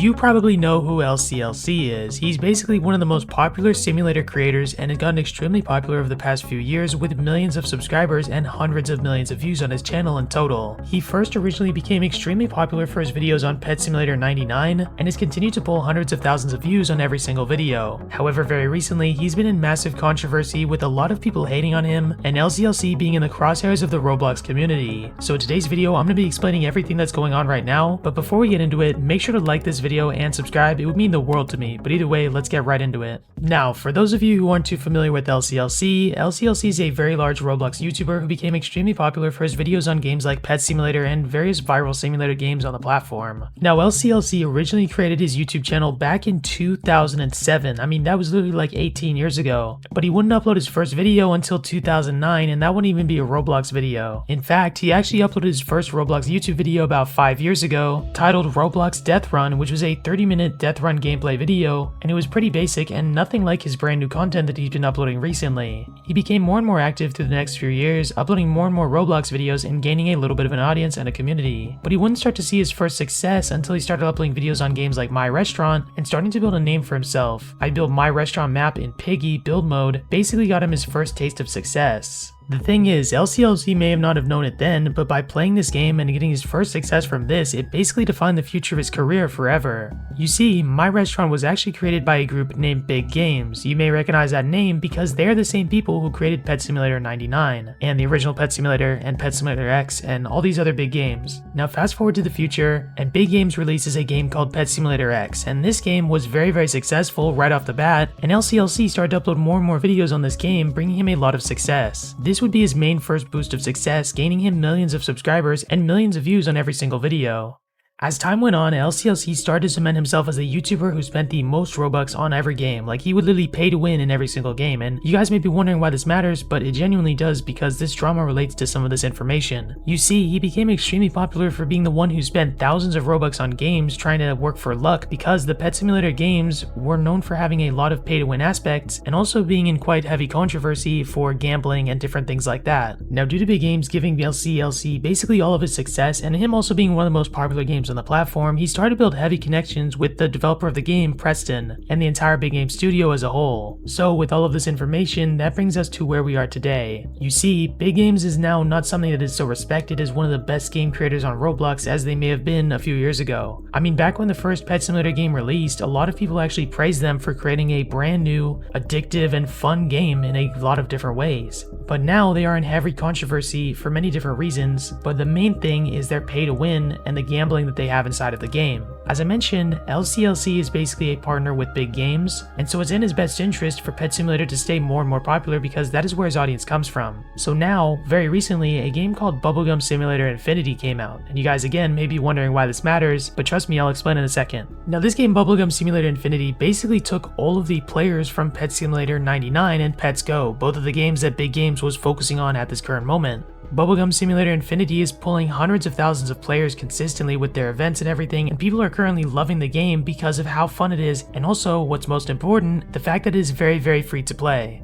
You probably know who LCLC is. He's basically one of the most popular simulator creators and has gotten extremely popular over the past few years with millions of subscribers and hundreds of millions of views on his channel in total. He first originally became extremely popular for his videos on Pet Simulator 99 and has continued to pull hundreds of thousands of views on every single video. However, very recently, he's been in massive controversy with a lot of people hating on him and LCLC being in the crosshairs of the Roblox community. So in today's video, I'm going to be explaining everything that's going on right now, but before we get into it, make sure to like this video and subscribe. It would mean the world to me, but either way, let's get right into it. Now, for those of you who aren't too familiar with LCLC, LCLC is a very large Roblox YouTuber who became extremely popular for his videos on games like Pet Simulator and various viral simulator games on the platform. Now, LCLC originally created his YouTube channel back in 2007. I mean, that was literally like 18 years ago, but he wouldn't upload his first video until 2009, and that wouldn't even be a Roblox video. In fact, he actually uploaded his first Roblox YouTube video about 5 years ago, titled Roblox Death Run, which was a 30-minute death run gameplay video, and it was pretty basic and nothing like his brand new content that he's been uploading recently. He became more and more active through the next few years, uploading more and more Roblox videos and gaining a little bit of an audience and a community. But he wouldn't start to see his first success until he started uploading videos on games like My Restaurant and starting to build a name for himself. I built My Restaurant map in Piggy build mode, basically got him his first taste of success. The thing is, LCLC may have not have known it then, but by playing this game and getting his first success from this, it basically defined the future of his career forever. You see, My Restaurant was actually created by a group named Big Games. You may recognize that name because they're the same people who created Pet Simulator 99, and the original Pet Simulator, and Pet Simulator X, and all these other big games. Now fast forward to the future, and Big Games releases a game called Pet Simulator X, and this game was very successful right off the bat, and LCLC started to upload more and more videos on this game, bringing him a lot of success. This would be his main first boost of success, gaining him millions of subscribers and millions of views on every single video. As time went on, LCLC started to cement himself as a YouTuber who spent the most Robux on every game. Like, he would literally pay to win in every single game, and you guys may be wondering why this matters, but it genuinely does because this drama relates to some of this information. You see, he became extremely popular for being the one who spent thousands of Robux on games trying to work for luck because the Pet Simulator games were known for having a lot of pay to win aspects and also being in quite heavy controversy for gambling and different things like that. Now, due to Big Games giving LCLC basically all of his success and him also being one of the most popular games on the platform, he started to build heavy connections with the developer of the game, Preston, and the entire Big Game studio as a whole. So with all of this information, that brings us to where we are today. You see, Big Games is now not something that is so respected as one of the best game creators on Roblox as they may have been a few years ago. I mean, back when the first Pet Simulator game released, a lot of people actually praised them for creating a brand new, addictive, and fun game in a lot of different ways. But now they are in heavy controversy for many different reasons, but the main thing is their pay to win and the gambling that they have inside of the game. As I mentioned, LCLC is basically a partner with Big Games, and so it's in his best interest for Pet Simulator to stay more and more popular because that is where his audience comes from. So now, very recently, a game called Bubblegum Simulator Infinity came out, and you guys again may be wondering why this matters, but trust me, I'll explain in a second. Now this game, Bubblegum Simulator Infinity, basically took all of the players from Pet Simulator 99 and Pets Go, both of the games that Big Games was focusing on at this current moment. Bubblegum Simulator Infinity is pulling hundreds of thousands of players consistently with their events and everything, and people are currently loving the game because of how fun it is, and also, what's most important, the fact that it is very free to play.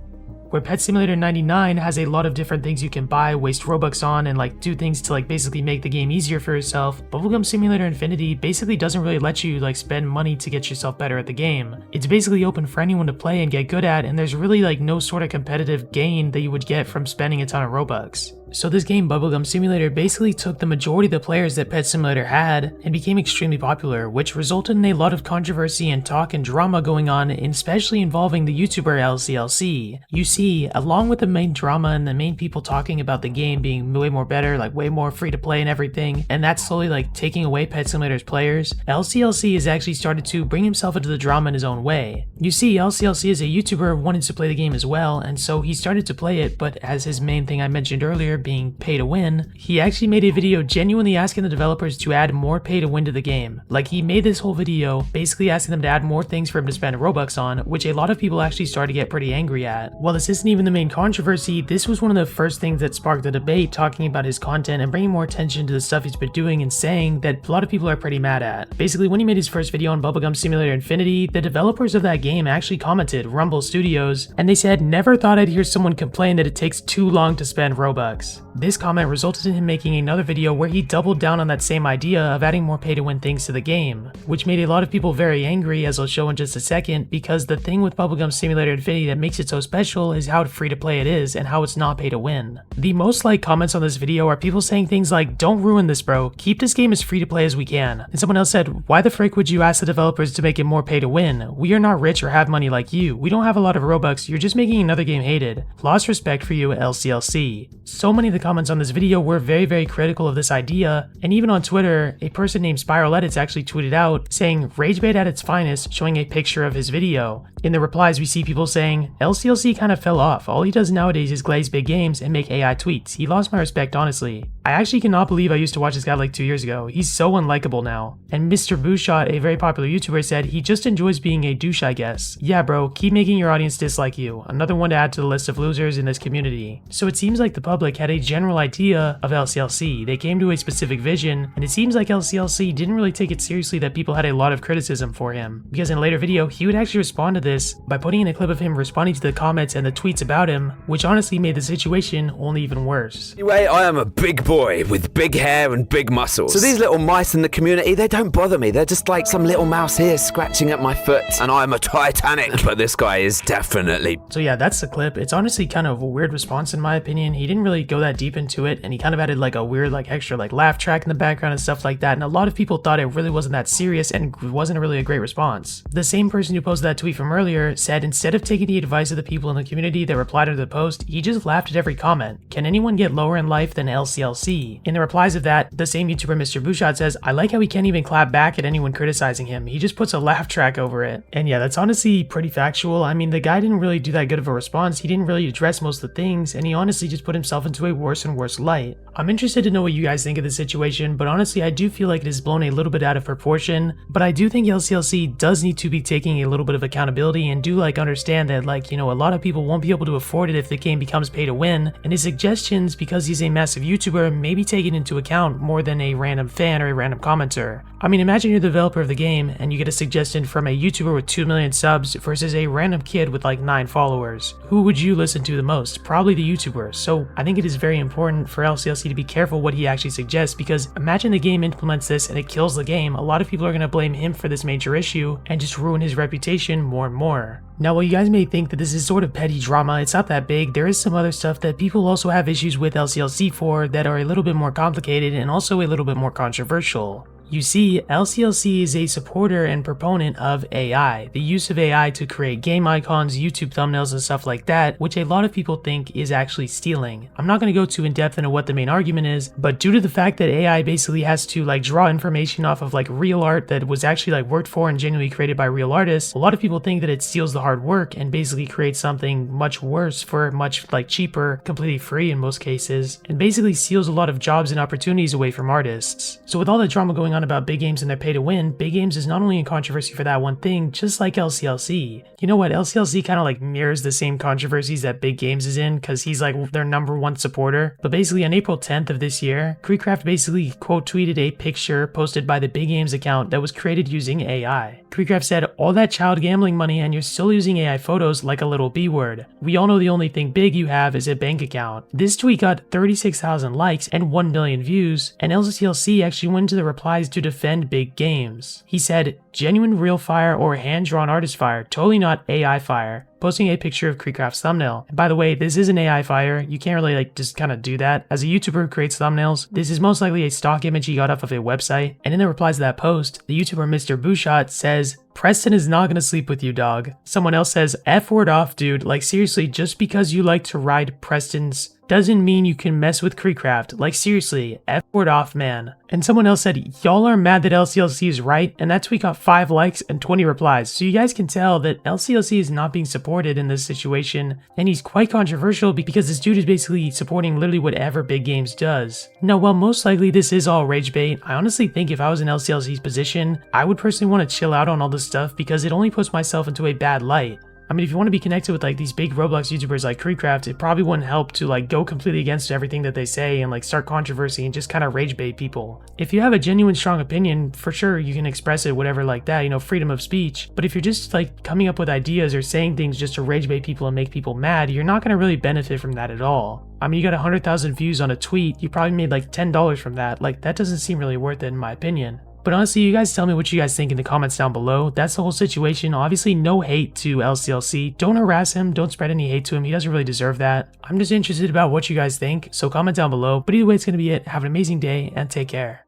Where Pet Simulator 99 has a lot of different things you can buy, waste Robux on, and like do things to like basically make the game easier for yourself, Bubblegum Simulator Infinity basically doesn't really let you like spend money to get yourself better at the game. It's basically open for anyone to play and get good at, and there's really like no sort of competitive gain that you would get from spending a ton of Robux. So this game, Bubblegum Simulator, basically took the majority of the players that Pet Simulator had and became extremely popular, which resulted in a lot of controversy and talk and drama going on, especially involving the YouTuber LCLC. You see, along with the main drama and the main people talking about the game being way more better, like way more free to play and everything, and that's slowly like taking away Pet Simulator's players, LCLC has actually started to bring himself into the drama in his own way. You see, LCLC as a YouTuber wanted to play the game as well, and so he started to play it, but as his main thing I mentioned earlier being pay to win, he actually made a video genuinely asking the developers to add more pay to win to the game. Like, he made this whole video basically asking them to add more things for him to spend Robux on, which a lot of people actually started to get pretty angry at. While this isn't even the main controversy, this was one of the first things that sparked the debate, talking about his content and bringing more attention to the stuff he's been doing and saying that a lot of people are pretty mad at. Basically, when he made his first video on Bubblegum Simulator Infinity, the developers of that game actually commented, Rumble Studios, and they said, "Never thought I'd hear someone complain that it takes too long to spend Robux." Roblox. This comment resulted in him making another video where he doubled down on that same idea of adding more pay-to-win things to the game, which made a lot of people very angry, as I'll show in just a second, because the thing with Bubblegum Simulator Infinity that makes it so special is how free-to-play it is and how it's not pay-to-win. The most liked comments on this video are people saying things like, "Don't ruin this, bro, keep this game as free-to-play as we can." And someone else said, "Why the frick would you ask the developers to make it more pay-to-win? We are not rich or have money like you. We don't have a lot of Robux, you're just making another game hated. Lost respect for you, LCLC." So many of the comments on this video were very critical of this idea, and even on Twitter, a person named Spiral Edits actually tweeted out saying, "Rage bait at its finest," showing a picture of his video. In the replies, we see people saying, "LCLC kind of fell off. All he does nowadays is glaze big games and make AI tweets. He lost my respect, honestly. I actually cannot believe I used to watch this guy like 2 years ago. He's so unlikable now." And Mr. Booshot, a very popular YouTuber, said, "He just enjoys being a douche, I guess." Yeah, bro, keep making your audience dislike you. Another one to add to the list of losers in this community. So it seems like the public had a general idea of LCLC. They came to a specific vision, and it seems like LCLC didn't really take it seriously that people had a lot of criticism for him. Because in a later video, he would actually respond to this by putting in a clip of him responding to the comments and the tweets about him, which honestly made the situation only even worse. Anyway, I am a big boy with big hair and big muscles. So these little mice in the community, they don't bother me. They're just like some little mouse here scratching at my foot, and I'm a Titanic. But this guy is definitely... So yeah, that's the clip. It's honestly kind of a weird response in my opinion. He didn't really go that deep into it, and he kind of added like a weird extra laugh track in the background and stuff like that, and a lot of people thought it really wasn't that serious and wasn't really a great response. The same person who posted that tweet from earlier said instead of taking the advice of the people in the community that replied to the post, he just laughed at every comment. Can anyone get lower in life than LCLC? In the replies of that, the same YouTuber Mr. Booshot says, "I like how he can't even clap back at anyone criticizing him. He just puts a laugh track over it." And yeah, that's honestly pretty factual. I mean, the guy didn't really do that good of a response. He didn't really address most of the things, and he honestly just put himself into a worse and worse light. I'm interested to know what you guys think of the situation, but honestly, I do feel like it is blown a little bit out of proportion. But I do think LCLC does need to be taking a little bit of accountability and do understand that a lot of people won't be able to afford it if the game becomes pay to win, and his suggestions, because he's a massive YouTuber, may be taken into account more than a random fan or a random commenter. I mean, imagine you're the developer of the game and you get a suggestion from a YouTuber with 2 million subs versus a random kid with 9 followers. Who would you listen to the most? Probably the YouTuber. So I think it is very important for LCLC to be careful what he actually suggests, because imagine the game implements this and it kills the game. A lot of people are going to blame him for this major issue and just ruin his reputation more and more. Now, while you guys may think that this is sort of petty drama, it's not that big. There is some other stuff that people also have issues with LCLC for that are a little bit more complicated and also a little bit more controversial. You see, LCLC is a supporter and proponent of AI, the use of AI to create game icons, YouTube thumbnails, and stuff like that, which a lot of people think is actually stealing. I'm not going to go too in depth into what the main argument is, but due to the fact that AI basically has to draw information off of real art that was actually worked for and genuinely created by real artists, a lot of people think that it steals the hard work and basically creates something much worse for much cheaper, completely free in most cases, and basically steals a lot of jobs and opportunities away from artists. So with all the drama going on about big games and their pay to win, big games is not only in controversy for that one thing, just like LCLC. You know what, LCLC kind of mirrors the same controversies that big games is in, because he's their #1 supporter. But basically on April 10th of this year, Creecraft basically quote tweeted a picture posted by the Big Games account that was created using AI. Creecraft said, "All that child gambling money and you're still using AI photos like a little B word. We all know the only thing big you have is a bank account." This tweet got 36,000 likes and 1 million views, and LCLC actually went to the replies to defend big games. He said, "Genuine real fire or hand-drawn artist fire, totally not AI fire," posting a picture of Creecraft's thumbnail. And by the way, this is an AI fire. You can't really just kind of do that. As a YouTuber who creates thumbnails, this is most likely a stock image he got off of a website. And in the replies to that post, the YouTuber Mr. Booshot says, "Preston is not gonna sleep with you, dog." Someone else says, "F word off, dude. Seriously, just because you like to ride Preston's doesn't mean you can mess with Creecraft. Seriously, F word off, man." And someone else said, "Y'all are mad that LCLC is right," and that tweet got 5 likes and 20 replies. So you guys can tell that LCLC is not being supported in this situation, and he's quite controversial because this dude is basically supporting literally whatever Big Games does. Now, while most likely this is all rage bait, I honestly think if I was in LCLC's position, I would personally want to chill out on all this stuff because it only puts myself into a bad light. I mean, if you want to be connected with like these big Roblox YouTubers like Creecraft, it probably wouldn't help to like go completely against everything that they say and like start controversy and just kind of rage bait people. If you have a genuine strong opinion, for sure you can express it, whatever like that, you know, freedom of speech. But if you're just like coming up with ideas or saying things just to rage bait people and make people mad, you're not going to really benefit from that at all. I mean, you got 100,000 views on a tweet, you probably made like $10 from that. Like, that doesn't seem really worth it in my opinion. But honestly, you guys tell me what you guys think in the comments down below. That's the whole situation. Obviously, no hate to LCLC. Don't harass him. Don't spread any hate to him. He doesn't really deserve that. I'm just interested about what you guys think, so comment down below. But either way, it's going to be it. Have an amazing day and take care.